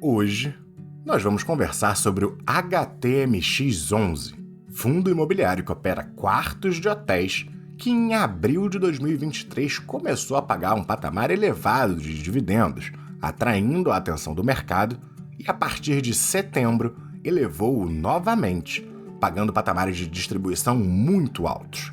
Hoje, nós vamos conversar sobre o HTMX11, fundo imobiliário que opera quartos de hotéis que em abril de 2023 começou a pagar um patamar elevado de dividendos, atraindo a atenção do mercado e a partir de setembro elevou-o novamente, pagando patamares de distribuição muito altos,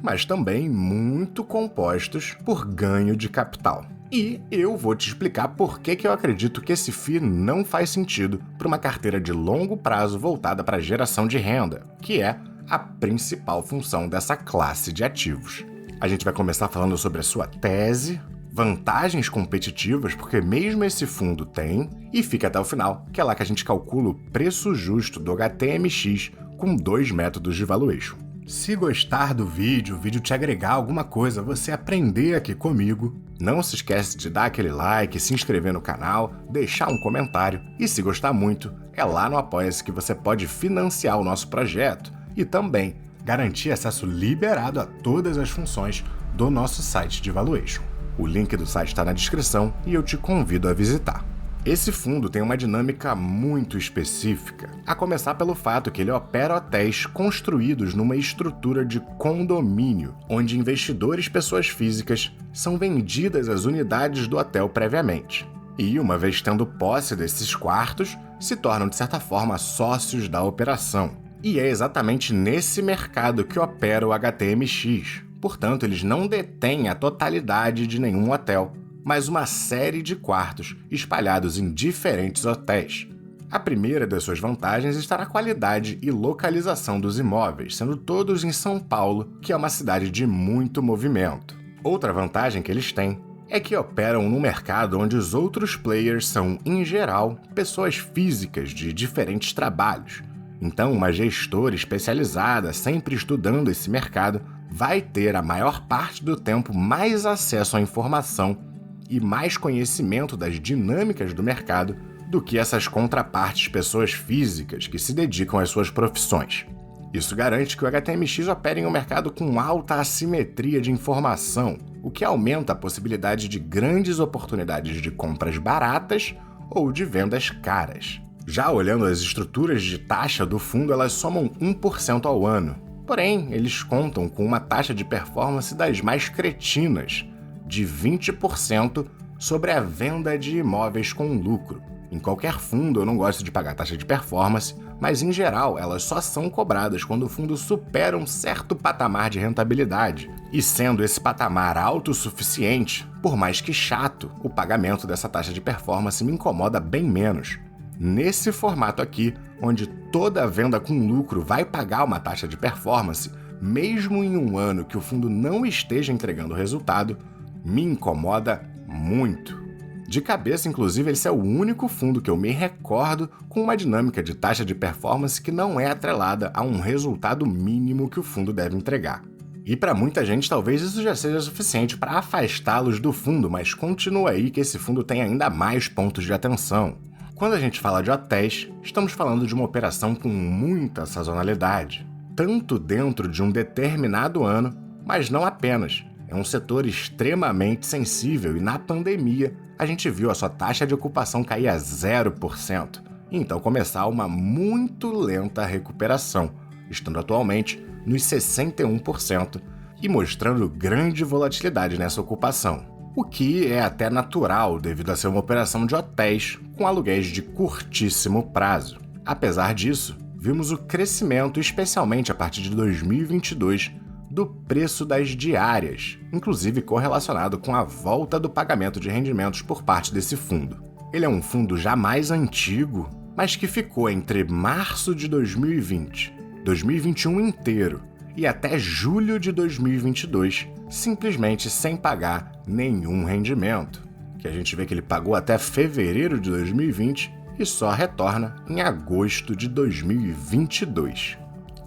mas também muito compostos por ganho de capital. E eu vou te explicar por que eu acredito que esse FII não faz sentido para uma carteira de longo prazo voltada para a geração de renda, que é a principal função dessa classe de ativos. A gente vai começar falando sobre a sua tese, vantagens competitivas, porque mesmo esse fundo tem, e fica até o final, que é lá que a gente calcula o preço justo do HTMX com 2 métodos de valuation. Se gostar do vídeo, o vídeo te agregar alguma coisa, você aprender aqui comigo, não se esquece de dar aquele like, se inscrever no canal, deixar um comentário e se gostar muito, é lá no Apoia-se que você pode financiar o nosso projeto e também garantir acesso liberado a todas as funções do nosso site de valuation. O link do site está na descrição e eu te convido a visitar. Esse fundo tem uma dinâmica muito específica, a começar pelo fato que ele opera hotéis construídos numa estrutura de condomínio, onde investidores pessoas físicas são vendidas as unidades do hotel previamente. E, uma vez tendo posse desses quartos, se tornam de certa forma sócios da operação. E é exatamente nesse mercado que opera o HTMX. Portanto, eles não detêm a totalidade de nenhum hotel, mas uma série de quartos espalhados em diferentes hotéis. A primeira das suas vantagens está na qualidade e localização dos imóveis, sendo todos em São Paulo, que é uma cidade de muito movimento. Outra vantagem que eles têm é que operam num mercado onde os outros players são, em geral, pessoas físicas de diferentes trabalhos. Então, uma gestora especializada, sempre estudando esse mercado, vai ter a maior parte do tempo mais acesso à informação e mais conhecimento das dinâmicas do mercado do que essas contrapartes pessoas físicas que se dedicam às suas profissões. Isso garante que o HTMX opere em um mercado com alta assimetria de informação, o que aumenta a possibilidade de grandes oportunidades de compras baratas ou de vendas caras. Já olhando as estruturas de taxa do fundo, elas somam 1% ao ano. Porém, eles contam com uma taxa de performance das mais cretinas, de 20% sobre a venda de imóveis com lucro. Em qualquer fundo, eu não gosto de pagar taxa de performance, mas em geral elas só são cobradas quando o fundo supera um certo patamar de rentabilidade. E sendo esse patamar alto o suficiente, por mais que chato, o pagamento dessa taxa de performance me incomoda bem menos. Nesse formato aqui, onde toda venda com lucro vai pagar uma taxa de performance, mesmo em um ano que o fundo não esteja entregando resultado, me incomoda muito. De cabeça, inclusive, esse é o único fundo que eu me recordo com uma dinâmica de taxa de performance que não é atrelada a um resultado mínimo que o fundo deve entregar. E para muita gente, talvez isso já seja suficiente para afastá-los do fundo, mas continua aí que esse fundo tem ainda mais pontos de atenção. Quando a gente fala de hotéis, estamos falando de uma operação com muita sazonalidade, tanto dentro de um determinado ano, mas não apenas. É um setor extremamente sensível e na pandemia a gente viu a sua taxa de ocupação cair a 0%, e então começar uma muito lenta recuperação, estando atualmente nos 61% e mostrando grande volatilidade nessa ocupação, o que é até natural devido a ser uma operação de hotéis com aluguéis de curtíssimo prazo. Apesar disso, vimos o crescimento, especialmente a partir de 2022, do preço das diárias, inclusive correlacionado com a volta do pagamento de rendimentos por parte desse fundo. Ele é um fundo já mais antigo, mas que ficou entre março de 2020, 2021 inteiro e até julho de 2022, simplesmente sem pagar nenhum rendimento, que a gente vê que ele pagou até fevereiro de 2020 e só retorna em agosto de 2022.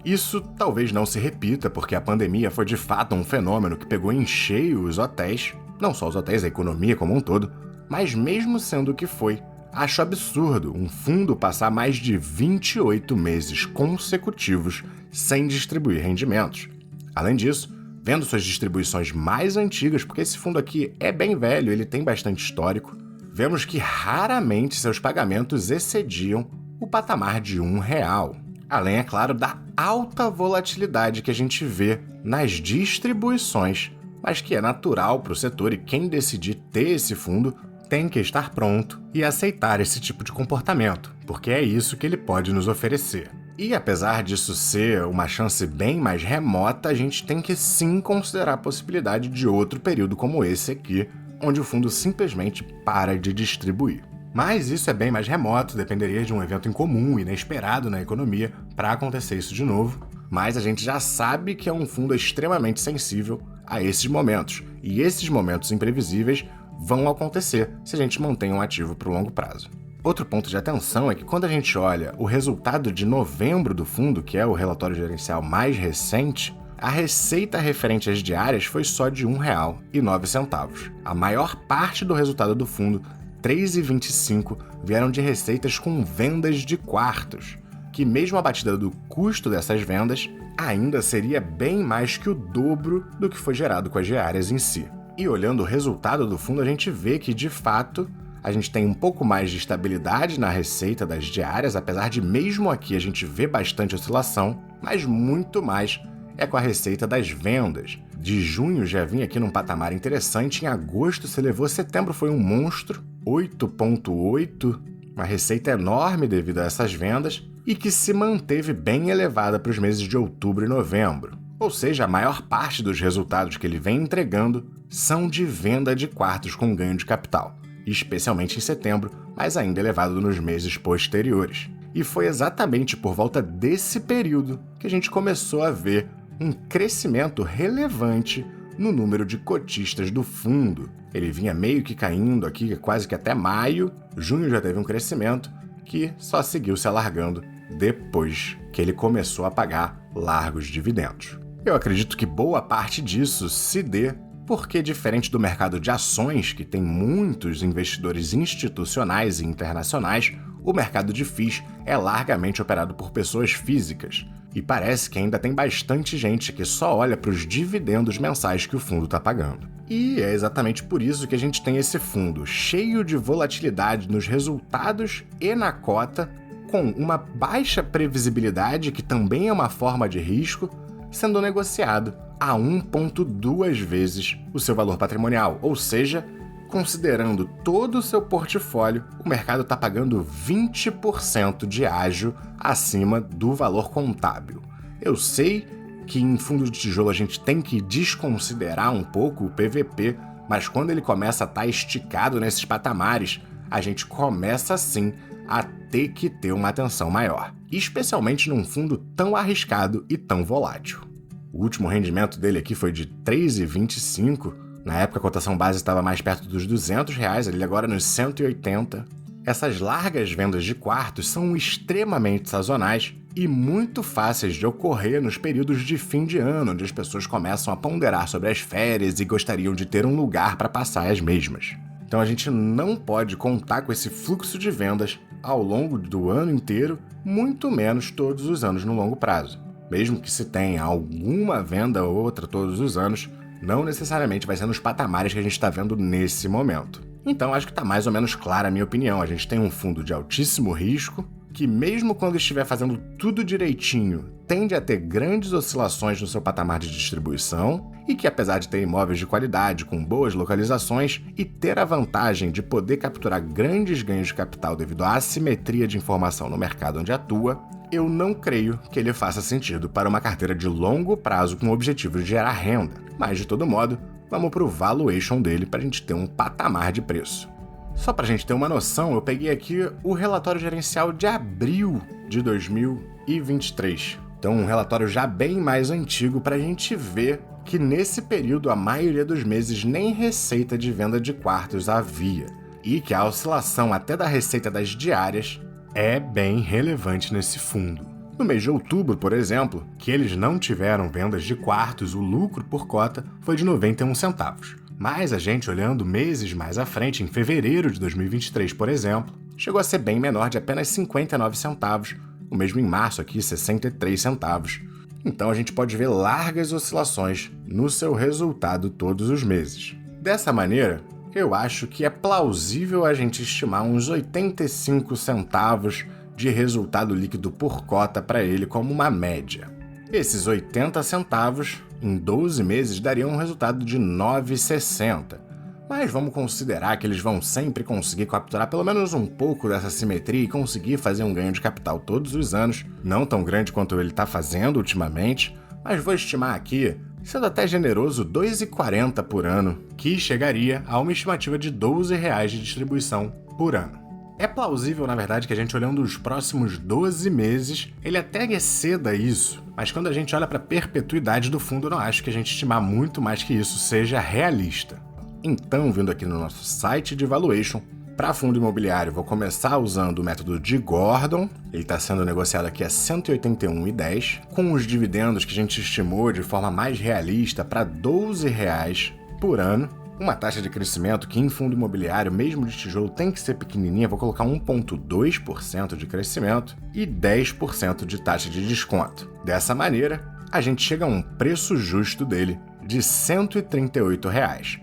Isso talvez não se repita, porque a pandemia foi de fato um fenômeno que pegou em cheio os hotéis, não só os hotéis, a economia como um todo, mas mesmo sendo o que foi, acho absurdo um fundo passar mais de 28 meses consecutivos sem distribuir rendimentos. Além disso, vendo suas distribuições mais antigas, porque esse fundo aqui é bem velho, ele tem bastante histórico, vemos que raramente seus pagamentos excediam o patamar de R$1. Além, é claro, da alta volatilidade que a gente vê nas distribuições, mas que é natural para o setor, e quem decidir ter esse fundo tem que estar pronto e aceitar esse tipo de comportamento, porque é isso que ele pode nos oferecer. E apesar disso ser uma chance bem mais remota, a gente tem que sim considerar a possibilidade de outro período como esse aqui, onde o fundo simplesmente para de distribuir. Mas isso é bem mais remoto, dependeria de um evento incomum, inesperado na economia, para acontecer isso de novo. Mas a gente já sabe que é um fundo extremamente sensível a esses momentos. E esses momentos imprevisíveis vão acontecer se a gente mantém um ativo para o longo prazo. Outro ponto de atenção é que quando a gente olha o resultado de novembro do fundo, que é o relatório gerencial mais recente, a receita referente às diárias foi só de R$1,09. A maior parte do resultado do fundo, R$3,25, vieram de receitas com vendas de quartos, que mesmo abatida do custo dessas vendas, ainda seria bem mais que o dobro do que foi gerado com as diárias em si. E olhando o resultado do fundo, a gente vê que, de fato, a gente tem um pouco mais de estabilidade na receita das diárias, apesar de mesmo aqui a gente ver bastante oscilação, mas muito mais é com a receita das vendas. De junho já vinha aqui num patamar interessante, em agosto se elevou, setembro foi um monstro, 8,8, uma receita enorme devido a essas vendas, e que se manteve bem elevada para os meses de outubro e novembro. Ou seja, a maior parte dos resultados que ele vem entregando são de venda de quartos com ganho de capital, especialmente em setembro, mas ainda elevado nos meses posteriores. E foi exatamente por volta desse período que a gente começou a ver um crescimento relevante no número de cotistas do fundo. Ele vinha meio que caindo aqui quase que até maio, junho já teve um crescimento que só seguiu se alargando depois que ele começou a pagar largos dividendos. Eu acredito que boa parte disso se dê porque, diferente do mercado de ações, que tem muitos investidores institucionais e internacionais, o mercado de FIIs é largamente operado por pessoas físicas. E parece que ainda tem bastante gente que só olha para os dividendos mensais que o fundo está pagando. E é exatamente por isso que a gente tem esse fundo cheio de volatilidade nos resultados e na cota, com uma baixa previsibilidade, que também é uma forma de risco, sendo negociado a 1,2 vezes o seu valor patrimonial, ou seja, considerando todo o seu portfólio, o mercado está pagando 20% de ágio acima do valor contábil. Eu sei que em fundo de tijolo a gente tem que desconsiderar um pouco o PVP, mas quando ele começa a estar esticado nesses patamares, a gente começa sim a ter que ter uma atenção maior, especialmente num fundo tão arriscado e tão volátil. O último rendimento dele aqui foi de 3,25. Na época a cotação base estava mais perto dos R$200, ele agora nos 180. Essas largas vendas de quartos são extremamente sazonais e muito fáceis de ocorrer nos períodos de fim de ano, onde as pessoas começam a ponderar sobre as férias e gostariam de ter um lugar para passar as mesmas. Então a gente não pode contar com esse fluxo de vendas ao longo do ano inteiro, muito menos todos os anos no longo prazo. Mesmo que se tenha alguma venda ou outra todos os anos, não necessariamente vai ser nos patamares que a gente está vendo nesse momento. Então acho que está mais ou menos clara a minha opinião. A gente tem um fundo de altíssimo risco, que mesmo quando estiver fazendo tudo direitinho, tende a ter grandes oscilações no seu patamar de distribuição, e que apesar de ter imóveis de qualidade, com boas localizações, e ter a vantagem de poder capturar grandes ganhos de capital devido à assimetria de informação no mercado onde atua, eu não creio que ele faça sentido para uma carteira de longo prazo com o objetivo de gerar renda. Mas, de todo modo, vamos para o valuation dele para a gente ter um patamar de preço. Só para a gente ter uma noção, eu peguei aqui o relatório gerencial de abril de 2023. Então, um relatório já bem mais antigo para a gente ver que nesse período a maioria dos meses nem receita de venda de quartos havia. E que a oscilação até da receita das diárias é bem relevante nesse fundo. No mês de outubro, por exemplo, que eles não tiveram vendas de quartos, o lucro por cota foi de 91 centavos. Mas a gente olhando meses mais à frente, em fevereiro de 2023, por exemplo, chegou a ser bem menor, de apenas 59 centavos, o mesmo em março aqui, 63 centavos. Então a gente pode ver largas oscilações no seu resultado todos os meses. Dessa maneira, eu acho que é plausível a gente estimar uns 85 centavos de resultado líquido por cota para ele como uma média. Esses 80 centavos, em 12 meses, dariam um resultado de 9,60. Mas vamos considerar que eles vão sempre conseguir capturar pelo menos um pouco dessa simetria e conseguir fazer um ganho de capital todos os anos, não tão grande quanto ele está fazendo ultimamente, mas vou estimar aqui, sendo até generoso, 2,40 por ano, que chegaria a uma estimativa de R$12 de distribuição por ano. É plausível, na verdade, que a gente olhando os próximos 12 meses, ele até exceda isso, mas quando a gente olha para a perpetuidade do fundo, eu não acho que a gente estimar muito mais que isso seja realista. Então, vindo aqui no nosso site de valuation, para fundo imobiliário, vou começar usando o método de Gordon, ele está sendo negociado aqui a R$181,10, com os dividendos que a gente estimou de forma mais realista para R$12 por ano, uma taxa de crescimento que em fundo imobiliário, mesmo de tijolo, tem que ser pequenininha, vou colocar 1,2% de crescimento e 10% de taxa de desconto. Dessa maneira, a gente chega a um preço justo dele de R$138,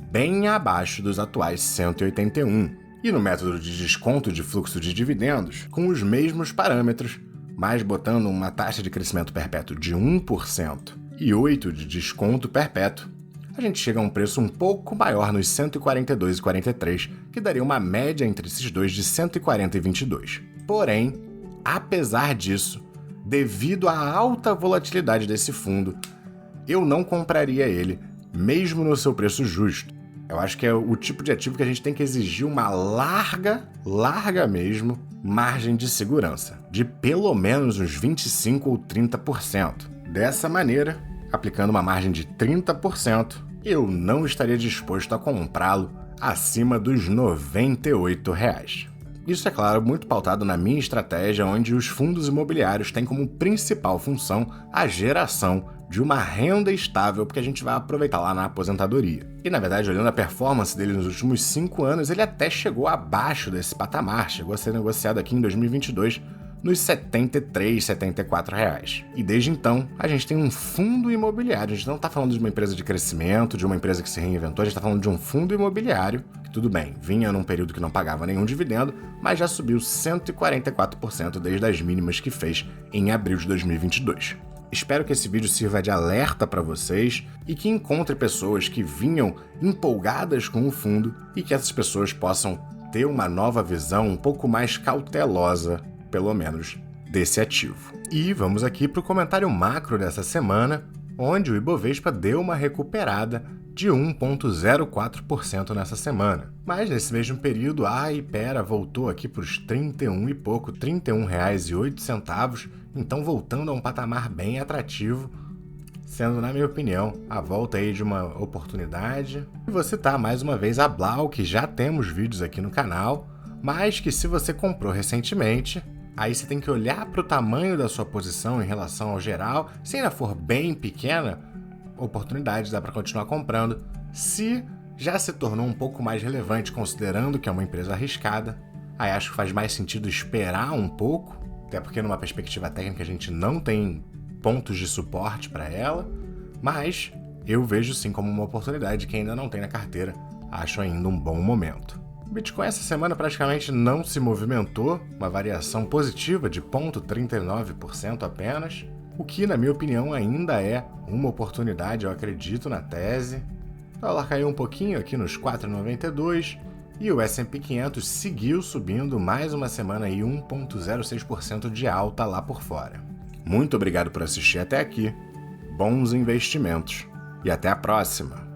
bem abaixo dos atuais 181. E no método de desconto de fluxo de dividendos, com os mesmos parâmetros, mas botando uma taxa de crescimento perpétuo de 1% e 8% de desconto perpétuo, a gente chega a um preço um pouco maior nos 142,43, que daria uma média entre esses dois de 140,22. Porém, apesar disso, devido à alta volatilidade desse fundo, eu não compraria ele, mesmo no seu preço justo. Eu acho que é o tipo de ativo que a gente tem que exigir uma larga mesmo, margem de segurança, de pelo menos uns 25% ou 30%. Dessa maneira, aplicando uma margem de 30%, eu não estaria disposto a comprá-lo acima dos R$98. Isso, é claro, muito pautado na minha estratégia, onde os fundos imobiliários têm como principal função a geração de uma renda estável, porque a gente vai aproveitar lá na aposentadoria. E, na verdade, olhando a performance dele nos últimos 5 anos, ele até chegou abaixo desse patamar, chegou a ser negociado aqui em 2022 nos R$73, R$74. E desde então, a gente tem um fundo imobiliário. A gente não está falando de uma empresa de crescimento, de uma empresa que se reinventou, a gente está falando de um fundo imobiliário, que tudo bem, vinha num período que não pagava nenhum dividendo, mas já subiu 144% desde as mínimas que fez em abril de 2022. Espero que esse vídeo sirva de alerta para vocês e que encontre pessoas que vinham empolgadas com o fundo e que essas pessoas possam ter uma nova visão um pouco mais cautelosa, pelo menos, desse ativo. E vamos aqui para o comentário macro dessa semana, onde o Ibovespa deu uma recuperada de 1,04% nessa semana. Mas nesse mesmo período, a Hypera voltou aqui para os 31 e pouco, R$31,08, então voltando a um patamar bem atrativo, sendo, na minha opinião, a volta aí de uma oportunidade. E vou citar mais uma vez a Blau, que já temos vídeos aqui no canal, mas que se você comprou recentemente, aí você tem que olhar para o tamanho da sua posição em relação ao geral. Se ainda for bem pequena, oportunidade, dá para continuar comprando. Se já se tornou um pouco mais relevante, considerando que é uma empresa arriscada, aí acho que faz mais sentido esperar um pouco, até porque numa perspectiva técnica a gente não tem pontos de suporte para ela, mas eu vejo sim como uma oportunidade que ainda não tem na carteira. Acho ainda um bom momento. O Bitcoin essa semana praticamente não se movimentou, uma variação positiva de 0,39% apenas, o que, na minha opinião, ainda é uma oportunidade, eu acredito na tese. O dólar caiu um pouquinho aqui nos 4,92 e o S&P 500 seguiu subindo mais uma semana aí, 1,06% de alta lá por fora. Muito obrigado por assistir até aqui, bons investimentos e até a próxima!